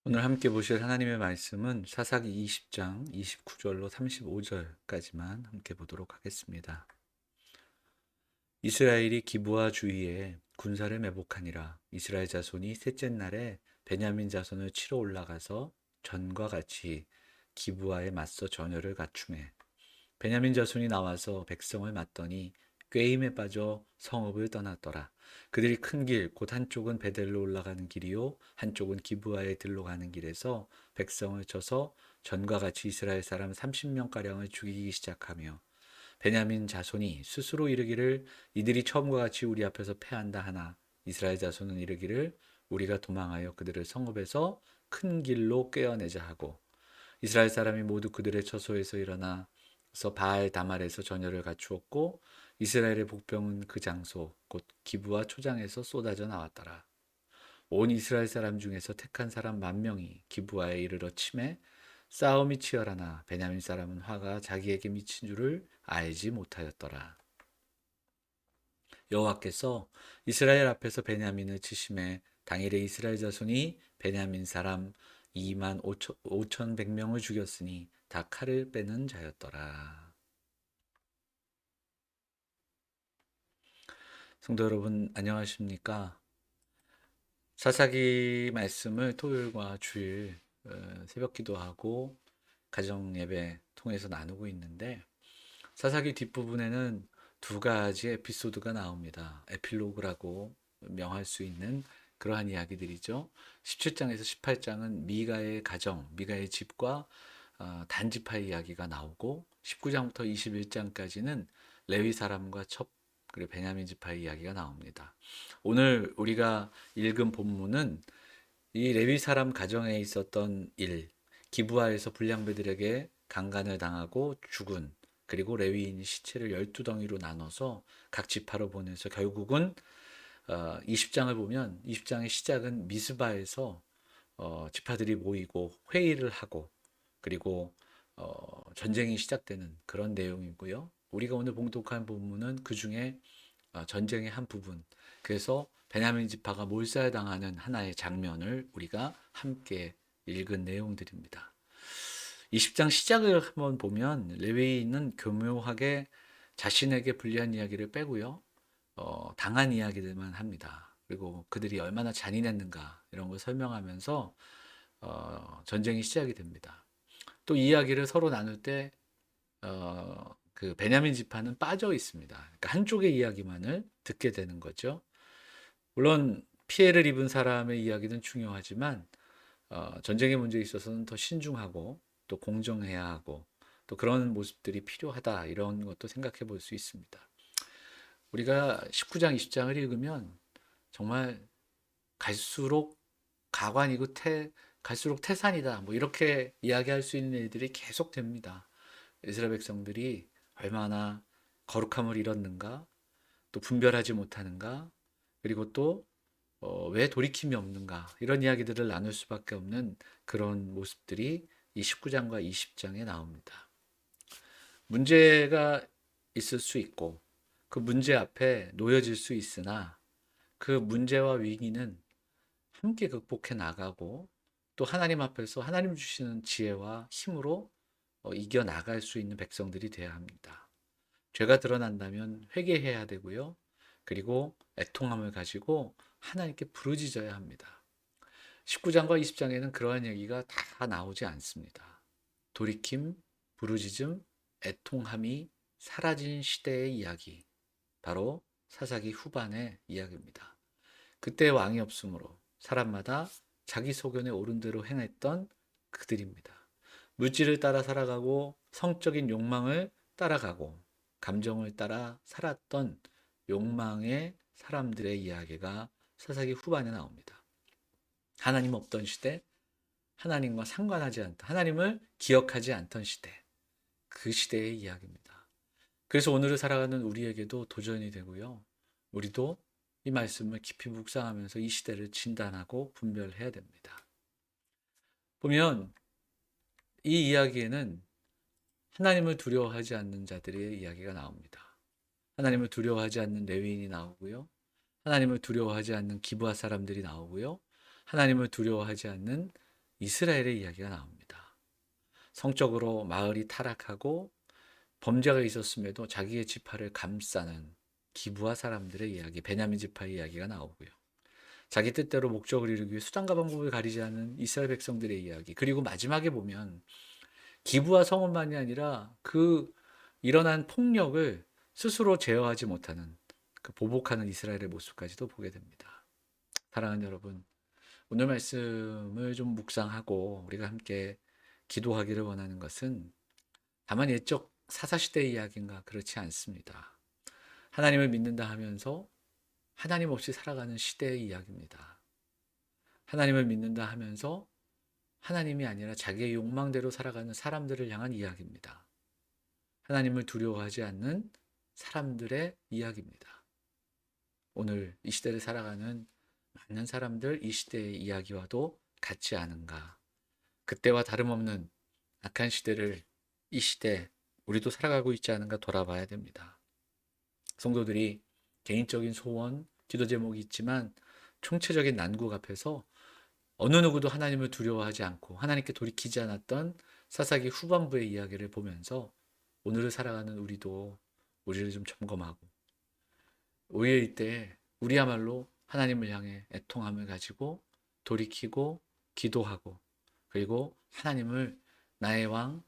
오늘 함께 보실 하나님의 말씀은 사사기 20장 29절로 35절까지만 함께 보도록 하겠습니다. 이스라엘이 기브아 주위에 군사를 매복하니라. 이스라엘 자손이 셋째 날에 베냐민 자손을 치러 올라가서 전과 같이 기브아에 맞서 전열을 갖추매 베냐민 자손이 나와서 백성을 맞더니 꾀임에 빠져 성읍을 떠났더라. 그들이 큰 길, 곧 한쪽은 베델로 올라가는 길이요, 한쪽은 기브아에 들로 가는 길에서 백성을 쳐서 전과 같이 이스라엘 사람 30명가량을 죽이기 시작하며 베냐민 자손이 스스로 이르기를 이들이 처음과 같이 우리 앞에서 패한다 하나 이스라엘 자손은 이르기를 우리가 도망하여 그들을 성읍에서 큰 길로 꿰어내자 하고 이스라엘 사람이 모두 그들의 처소에서 일어나서 바알 다말에서 전열을 갖추었고 이스라엘의 복병은 그 장소 곧 기브와 초장에서 쏟아져 나왔더라. 온 이스라엘 사람 중에서 택한 사람 10,000명이 기브아에 이르러 치매 싸움이 치열하나 베냐민 사람은 화가 자기에게 미친 줄을 알지 못하였더라. 여호와께서 이스라엘 앞에서 베냐민을 치심에 당일에 이스라엘 자손이 베냐민 사람 2만 5,100명을 죽였으니 다 칼을 빼는 자였더라. 성도 여러분 안녕하십니까? 사사기 말씀을 토요일과 주일 새벽 기도하고 가정 예배 통해서 나누고 있는데 사사기 뒷부분에는 두 가지 에피소드가 나옵니다. 에필로그라고 명할 수 있는 그러한 이야기들이죠. 17장에서 18장은 미가의 가정, 미가의 집과 단지파의 이야기가 나오고 19장부터 21장까지는 레위 사람과 첩 그리고 베냐민 지파의 이야기가 나옵니다. 오늘 우리가 읽은 본문은 이 레위 사람 가정에 있었던 일, 기브아에서 불량배들에게 강간을 당하고 죽은 그리고 레위인 시체를 12덩이로 나눠서 각 지파로 보내서 결국은 20장을 보면 20장의 시작은 미스바에서 지파들이 모이고 회의를 하고 그리고 전쟁이 시작되는 그런 내용이고요. 우리가 오늘 봉독한 본문은 그 중에 전쟁의 한 부분. 그래서 베냐민 지파가 몰살당하는 하나의 장면을 우리가 함께 읽은 내용들입니다. 20장 시작을 한번 보면 레위인은 교묘하게 자신에게 불리한 이야기를 빼고요. 당한 이야기들만 합니다. 그리고 그들이 얼마나 잔인했는가 이런 걸 설명하면서 전쟁이 시작이 됩니다. 또 이야기를 서로 나눌 때 그 베냐민 지파는 빠져 있습니다. 그러니까 한쪽의 이야기만을 듣게 되는 거죠. 물론 피해를 입은 사람의 이야기는 중요하지만 전쟁의 문제에 있어서는 더 신중하고 또 공정해야 하고 또 그런 모습들이 필요하다 이런 것도 생각해 볼 수 있습니다. 우리가 19장, 20장을 읽으면 정말 갈수록 가관이고 갈수록 태산이다 뭐 이렇게 이야기할 수 있는 일들이 계속 됩니다. 이스라엘 백성들이 얼마나 거룩함을 잃었는가, 또 분별하지 못하는가, 그리고 또 왜 돌이킴이 없는가 이런 이야기들을 나눌 수밖에 없는 그런 모습들이 이 19장과 20장에 나옵니다. 문제가 있을 수 있고 그 문제 앞에 놓여질 수 있으나 그 문제와 위기는 함께 극복해 나가고 또 하나님 앞에서 하나님 주시는 지혜와 힘으로 이겨 나갈 수 있는 백성들이 되어야 합니다. 죄가 드러난다면 회개해야 되고요. 그리고 애통함을 가지고 하나님께 부르짖어야 합니다. 19장과 20장에는 그러한 얘기가 다 나오지 않습니다. 돌이킴, 부르짖음, 애통함이 사라진 시대의 이야기, 바로 사사기 후반의 이야기입니다. 그때 왕이 없으므로 사람마다 자기 소견에 옳은 대로 행했던 그들입니다. 물질을 따라 살아가고 성적인 욕망을 따라가고 감정을 따라 살았던 욕망의 사람들의 이야기가 사사기 후반에 나옵니다. 하나님 없던 시대, 하나님과 상관하지 않던, 하나님을 기억하지 않던 시대, 그 시대의 이야기입니다. 그래서 오늘을 살아가는 우리에게도 도전이 되고요. 우리도 이 말씀을 깊이 묵상하면서 이 시대를 진단하고 분별해야 됩니다. 보면 이 이야기에는 하나님을 두려워하지 않는 자들의 이야기가 나옵니다. 하나님을 두려워하지 않는 레위인이 나오고요. 하나님을 두려워하지 않는 기브아 사람들이 나오고요. 하나님을 두려워하지 않는 이스라엘의 이야기가 나옵니다. 성적으로 마을이 타락하고 범죄가 있었음에도 자기의 지파를 감싸는 기브아 사람들의 이야기, 베냐민 지파의 이야기가 나오고요. 자기 뜻대로 목적을 이루기 위해 수단과 방법을 가리지 않는 이스라엘 백성들의 이야기. 그리고 마지막에 보면 기브아 성원만이 아니라 그 일어난 폭력을 스스로 제어하지 못하는 그 보복하는 이스라엘의 모습까지도 보게 됩니다. 사랑하는 여러분, 오늘 말씀을 좀 묵상하고 우리가 함께 기도하기를 원하는 것은 다만 옛적 사사시대의 이야기인가 그렇지 않습니다. 하나님을 믿는다 하면서 하나님 없이 살아가는 시대의 이야기입니다. 하나님을 믿는다 하면서 하나님이 아니라 자기의 욕망대로 살아가는 사람들을 향한 이야기입니다. 하나님을 두려워하지 않는 사람들의 이야기입니다. 오늘 이 시대를 살아가는 많은 사람들 이 시대의 이야기와도 같지 않은가. 그때와 다름없는 악한 시대를 이 시대 우리도 살아가고 있지 않은가 돌아봐야 됩니다. 성도들이 개인적인 소원, 기도 제목이 있지만 총체적인 난국 앞에서 어느 누구도 하나님을 두려워하지 않고 하나님께 돌이키지 않았던 사사기 후반부의 이야기를 보면서 오늘을 살아가는 우리도 우리를 좀 점검하고 오히려 이때 우리야말로 하나님을 향해 애통함을 가지고 돌이키고 기도하고 그리고 하나님을 나의 왕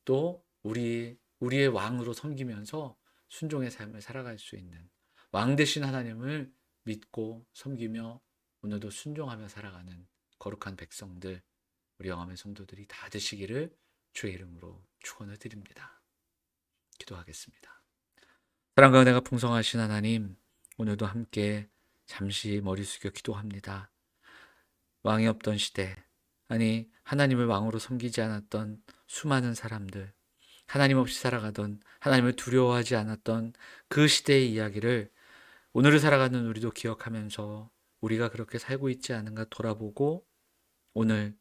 또 우리의 왕으로 섬기면서 순종의 삶을 살아갈 수 있는 왕 되신 하나님을 믿고 섬기며 오늘도 순종하며 살아가는 거룩한 백성들 우리 영암의 성도들이 다 되시기를 주의 이름으로 축원을 드립니다. 기도하겠습니다. 사랑과 은혜가 풍성하신 하나님, 오늘도 함께 잠시 머리 숙여 기도합니다. 왕이 없던 시대, 아니 하나님을 왕으로 섬기지 않았던 수많은 사람들, 하나님 없이 살아가던 하나님을 두려워하지 않았던 그 시대의 이야기를 오늘을 살아가는 우리도 기억하면서 우리가 그렇게 살고 있지 않은가 돌아보고 오늘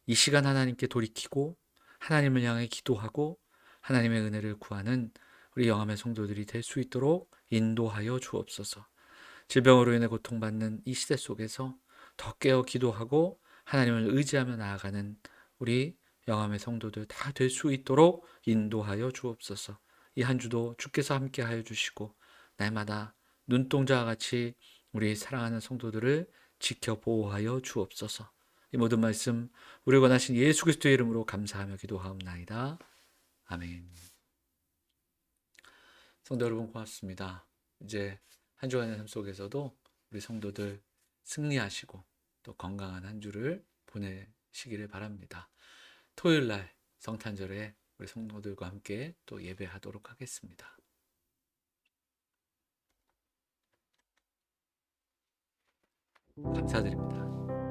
이 시간 하나님께 돌이키고 하나님을 향해 기도하고 하나님의 은혜를 구하는 우리 영암의 성도들이 될 수 있도록 인도하여 주옵소서. 질병으로 인해 고통받는 이 시대 속에서 더 깨어 기도하고 하나님을 의지하며 나아가는 우리 영암의 성도들 다 될 수 있도록 인도하여 주옵소서. 이 한 주도 주께서 함께하여 주시고 날마다 눈동자와 같이 우리 사랑하는 성도들을 지켜 보호하여 주옵소서. 이 모든 말씀 우리 원하신 예수 그리스도의 이름으로 감사하며 기도하옵나이다. 아멘. 성도 여러분 고맙습니다. 이제 한 주간의 삶 속에서도 우리 성도들 승리하시고 또 건강한 한 주를 보내시기를 바랍니다. 토요일 날 성탄절에 우리 성도들과 함께 또 예배하도록 하겠습니다. 감사드립니다.